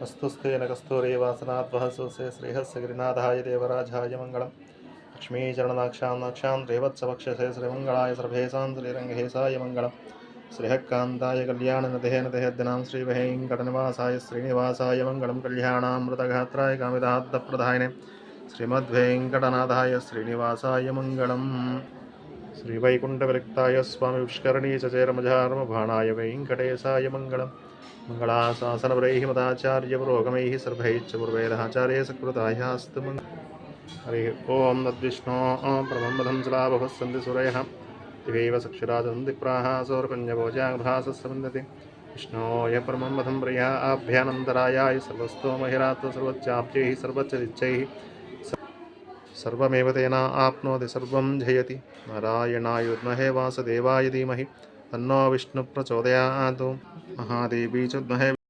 वस्तुस्तेन कस्तूरी वासनाद्वः सुसे श्रीहस्य गिरिनाथाय देवराजाय मङ्गलम् लक्ष्मीचरणनाक्षां रेवत्सवक्षसे श्रीमङ्गलाय सर्वेषां श्रीरङ्गेशाय मङ्गलम् श्रीहक्कान्ताय कल्याणनिधे निधेद्दिनां श्रीवेङ्कटनिवासाय श्रीनिवासाय मङ्गलं कल्याणामृतगात्राय कामितार्थप्रदायिने श्रीमद्वेङ्कटनाथाय श्रीनिवासाय मङ्गलम् श्रीवैकुण्ठविरक्ताय स्वामी पुष्करणी चचेरमजार्मभाणाय वेङ्कटेशाय मङ्गलम् मङ्गलाशासनपरैः मदाचार्यपुरोगमैः सर्वैश्च पूर्वैराचार्ये सकृतायास्तु हरिः ओं तद्विष्णो परमं जलाभवस्सन्ति सूरयः दिवैव चक्षुराजन्ति प्राः सौरकन्यभोजाभासस्सविन्दति विष्णोय परमं वधं प्रिया आभ्यानन्तरायाय सर्वस्तो महिरात्व सर्वच्चाप्यैः सर्वच्चदिच्छैः सर्वमेव तेन आप्नोति सर्वं जयति नारायणाय विद्महे वासुदेवाय धीमहि तन्नो विष्णुः प्रचोदयात् महादेवी च विद्महे